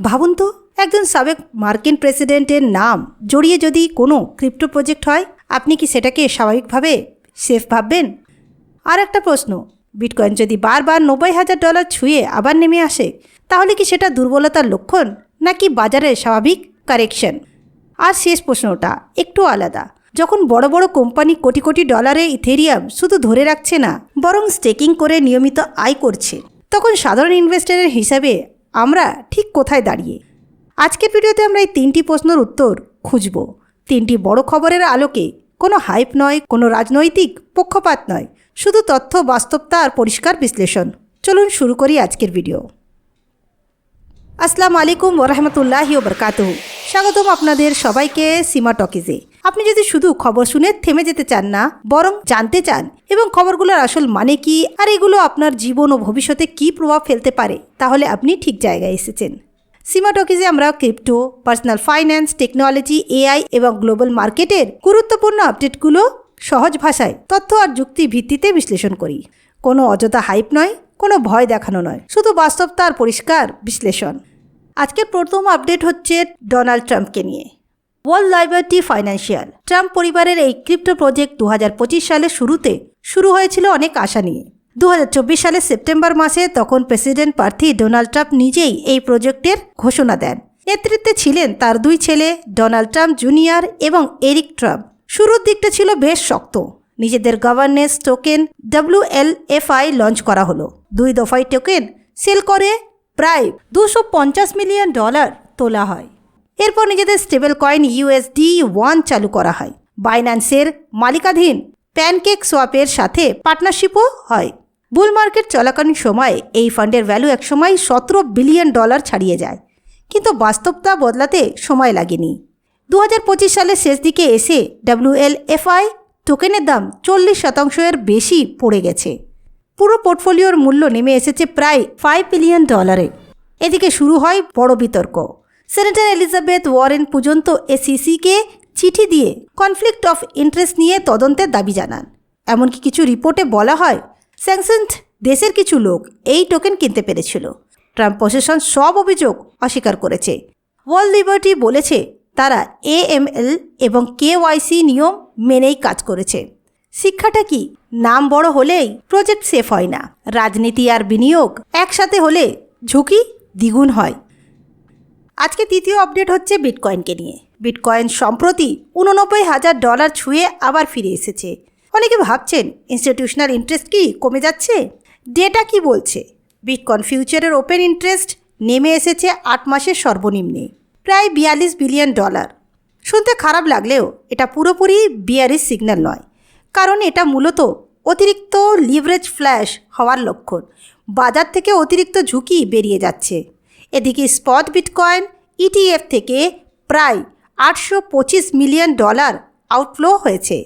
ভাবুন তো, একজন সাবেক মার্কিন প্রেসিডেন্টের নাম জড়িয়ে যদি কোনো ক্রিপ্টো প্রজেক্ট হয়, আপনি কি সেটাকে স্বাভাবিকভাবে সেফ ভাববেন? আর একটা প্রশ্ন, বিটকয়েন যদি বারবার $90,000 ছুঁয়ে আবার নেমে আসে, তাহলে কি সেটা দুর্বলতার লক্ষণ নাকি বাজারের স্বাভাবিক কারেকশন? আর শেষ প্রশ্নটা একটু আলাদা। যখন বড় বড় কোম্পানি কোটি কোটি ডলারে ইথেরিয়াম শুধু ধরে রাখছে না, বরং স্টেকিং করে নিয়মিত আয় করছে, তখন সাধারণ ইনভেস্টরের হিসাবে আমরা ঠিক কোথায় দাঁড়িয়ে? আজকের ভিডিওতে আমরা এই 3টি প্রশ্নের উত্তর খুঁজব। 3টি বড় খবরের আলোকে, কোনো হাইপ নয়, কোনো রাজনৈতিক পক্ষপাত নয়, শুধু তথ্য, বাস্তবতা আর পরিষ্কার বিশ্লেষণ। চলুন শুরু করি আজকের ভিডিও। আসসালামু আলাইকুম ওরহমতুল্লাহি ওবরকাতুহু। স্বাগতম আপনাদের সবাইকে সীমা টকিজে। আপনি যদি শুধু খবর শুনে থেমে যেতে চান না, বরং জানতে চান এবং খবরগুলোর আসল মানে কি আর এগুলো আপনার জীবন ও ভবিষ্যতে কি প্রভাব ফেলতে পারে, তাহলে আপনি ঠিক জায়গায় এসেছেন। সীমা টকিজে আমরা crypto, personal finance, technology, AI এবং গ্লোবাল মার্কেটের গুরুত্বপূর্ণ আপডেটগুলো সহজ ভাষায় তথ্য আর যুক্তি ভিত্তিতে বিশ্লেষণ করি। কোনো অযথা হাইপ নয়, কোনো ভয় দেখানো নয়, শুধু বাস্তবতা আর পরিষ্কার বিশ্লেষণ। আজকের প্রথম আপডেট হচ্ছে ডোনাল্ড ট্রাম্পকে নিয়ে। ওয়ার্ল্ড লিবার্টি ফাইন্যান্সিয়াল ট্রাম্প পরিবারের এই ক্রিপ্টো প্রজেক্ট 2025 সালের শুরুতে শুরু হয়েছিল অনেক আশা নিয়ে। 2024 সালের সেপ্টেম্বর মাসে তখন প্রেসিডেন্ট প্রার্থী ডোনাল্ড ট্রাম্প নিজেই এই প্রজেক্টের ঘোষণা দেন। নেতৃত্বে ছিলেন তার দুই ছেলে ডোনাল্ড ট্রাম্প জুনিয়র এবং এরিক ট্রাম্প। শুরুর দিকটা ছিল বেশ শক্ত। নিজেদের গভর্নেন্স টোকেন WLFI লঞ্চ করা হলো। 2 দফায় টোকেন সেল করে প্রায় $250 মিলিয়ন তোলা হয়। এরপর নিজেদের স্টেবল কয়েন USD1 চালু করা হয়। বাইন্যান্সের মালিকাধীন প্যানকেক সোয়াপের সাথে পার্টনারশিপও হয়। বুল মার্কেট চলাকালীন সময়ে এই ফান্ডের ভ্যালু একসময় $17 বিলিয়ন ছাড়িয়ে যায়, কিন্তু বাস্তবতা বদলাতে সময় লাগেনি। 2025 সালের শেষ দিকে এসে WLFI টোকেনের দাম 40% বেশি পড়ে গেছে। পুরো পোর্টফোলিওর মূল্য নেমে এসেছে প্রায় $5 বিলিয়ন। এদিকে শুরু হয় বড় বিতর্ক। সেনেটর এলিজাবেথ ওয়ারেন পর্যন্ত SEC-কে চিঠি দিয়ে কনফ্লিক্ট অফ ইন্টারেস্ট নিয়ে তদন্তের দাবি জানান। এমনকি কিছু রিপোর্টে বলা হয় স্যাংশনড দেশের কিছু লোক এই টোকেন কিনতে পেরেছিল। ট্রাম্প প্রশাসন সব অভিযোগ অস্বীকার করেছে। ওয়ার্ল্ড লিবার্টি বলেছে তারা AML এবং KYC নিয়ম মেনেই কাজ করেছে। শিক্ষাটা কি? নাম বড় হলেই প্রজেক্ট সেফ হয় না। রাজনীতি আর বিনিয়োগ একসাথে হলে ঝুঁকি দ্বিগুণ হয়। আজকে তৃতীয় আপডেট হচ্ছে বিটকয়েনকে নিয়ে। বিটকয়েন সম্প্রতি $89,000 ছুঁয়ে আবার ফিরে এসেছে। অনেকে ভাবছেন ইনস্টিটিউশনাল ইন্টারেস্ট কি কমে যাচ্ছে? ডেটা কি বলছে? বিটকয়েন ফিউচারের ওপেন ইন্টারেস্ট নেমে এসেছে 8 মাসের সর্বনিম্নে, প্রায় $42 বিলিয়ন। শুনতে খারাপ লাগলেও এটা পুরোপুরি বিয়ারিশ সিগন্যাল নয়, কারণ এটা মূলত অতিরিক্ত লিভারেজ ফ্ল্যাশ হওয়ার লক্ষণ। বাজার থেকে অতিরিক্ত ঝুঁকি বেরিয়ে যাচ্ছে। এদিকে স্পট বিটকয়েন ETF থেকে প্রায় $825 মিলিয়ন আউটফ্লো হয়েছে,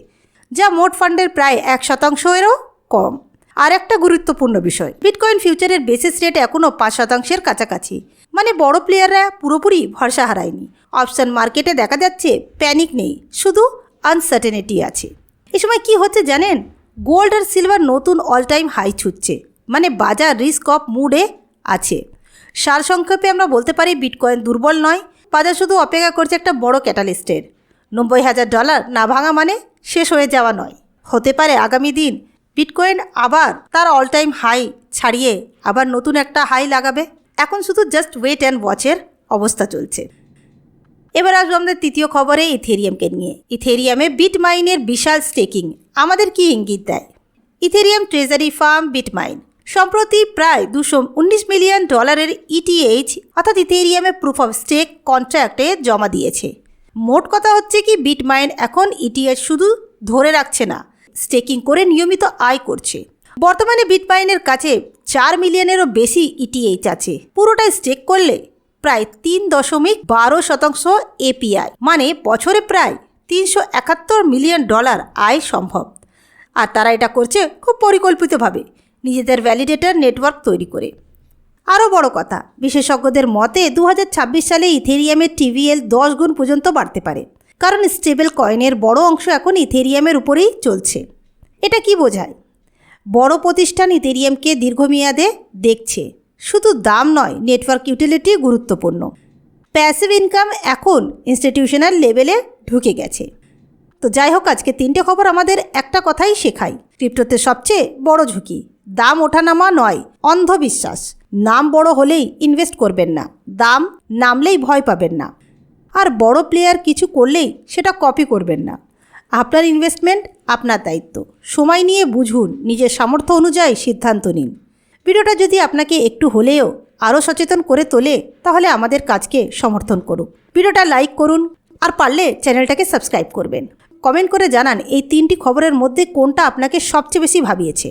যা মোট ফান্ডের প্রায় 1%-এরও কম। আর একটা গুরুত্বপূর্ণ বিষয়, বিটকয়েন ফিউচারের বেসিস রেট এখনও 5%-এর কাছাকাছি, মানে বড় প্লেয়াররা পুরোপুরি ভরসা হারায়নি। অপশন মার্কেটে দেখা যাচ্ছে প্যানিক নেই, শুধু আনসার্টেনিটি আছে। এই সময় কি হচ্ছে জানেন? গোল্ড আর সিলভার নতুন অল টাইম হাই ছুটছে, মানে বাজার রিস্ক অফ মুডে আছে। সারসংক্ষেপে আমরা বলতে পারি বিটকয়েন দুর্বল নয়, বাজার শুধু অপেক্ষা করছে একটা বড় ক্যাটালিস্টের। $90,000 না ভাঙা মানে শেষ হয়ে যাওয়া নয়। হতে পারে আগামী দিন বিটকয়েন আবার তার অল টাইম হাই ছাড়িয়ে আবার নতুন একটা হাই লাগাবে। এখন শুধু জাস্ট ওয়েট অ্যান্ড ওয়াচের অবস্থা চলছে। এবার আসবো আমাদের তৃতীয় খবরে ইথেরিয়ামকে নিয়ে। ইথেরিয়ামে বিটমাইনের বিশাল স্টেকিং আমাদের কি ইঙ্গিত দেয়? ইথেরিয়াম ট্রেজারি ফার্ম বিটমাইন সম্প্রতি প্রায় $219 মিলিয়ন ETH অর্থাৎ ইথেরিয়ামে প্রুফ অফ স্টেক কন্ট্রাক্টে জমা দিয়েছে। মোট কথা হচ্ছে কি বিটমাইন এখন ETH শুধু ধরে রাখছে না, স্টেকিং করে নিয়মিত আয় করছে। বর্তমানে বিটমাইনের কাছে 4 মিলিয়নেরও বেশি ETH আছে। পুরোটাই স্টেক করলে প্রায় 3.12% API, মানে বছরে প্রায় $371 মিলিয়ন আয় সম্ভব। আর তারা এটা করছে খুব পরিকল্পিতভাবে, নিজেদের ভ্যালিডেটর নেটওয়ার্ক তৈরি করে। আরও বড় কথা, বিশেষজ্ঞদের মতে 2026 সালে ইথেরিয়ামের TVL 10 গুণ পর্যন্ত বাড়তে পারে, কারণ স্টেবল কয়েনের বড় অংশ এখন ইথেরিয়ামের উপরেই চলছে। এটা কি বোঝায়? বড় প্রতিষ্ঠান ইথেরিয়ামকে দীর্ঘমেয়াদে দেখছে। শুধু দাম নয়, নেটওয়ার্ক ইউটিলিটি গুরুত্বপূর্ণ। প্যাসিভ ইনকাম এখন ইনস্টিটিউশনাল লেভেলে ঢুকে গেছে। তো যাই হোক, আজকে 3টে খবর আমাদের একটা কথাই শেখায়, ক্রিপ্টোতে সবচেয়ে বড় ঝুঁকি দাম ওঠানামা নয়, অন্ধবিশ্বাস। নাম বড় হলেই ইনভেস্ট করবেন না, দাম নামলেই ভয় পাবেন না। আর বড় প্লেয়ার কিছু করলেই সেটা কপি করবেন না। আপনার ইনভেস্টমেন্ট আপনার দায়িত্ব। সময় নিয়ে বুঝুন, নিজের সামর্থ্য অনুযায়ী সিদ্ধান্ত নিন। ভিডিওটা যদি আপনাকে একটু হলেও আরও সচেতন করে তোলে, তাহলে আমাদের কাজকে সমর্থন করুন। ভিডিওটা লাইক করুন, আর পারলে চ্যানেলটাকে সাবস্ক্রাইব করবেন। কমেন্ট করে জানান এই 3টি খবরের মধ্যে কোনটা আপনাকে সবচেয়ে বেশি ভাবিয়েছে।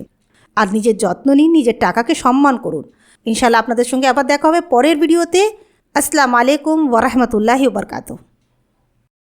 আর নিজের যত্ন নিন, নিজের টাকাকে সম্মান করুন। ইনশাআল্লাহ আপনাদের সঙ্গে আবার দেখা হবে পরের ভিডিওতে। আসসালামু আলাইকুম ওয়া রাহমাতুল্লাহি ওয়া বারাকাতুহু।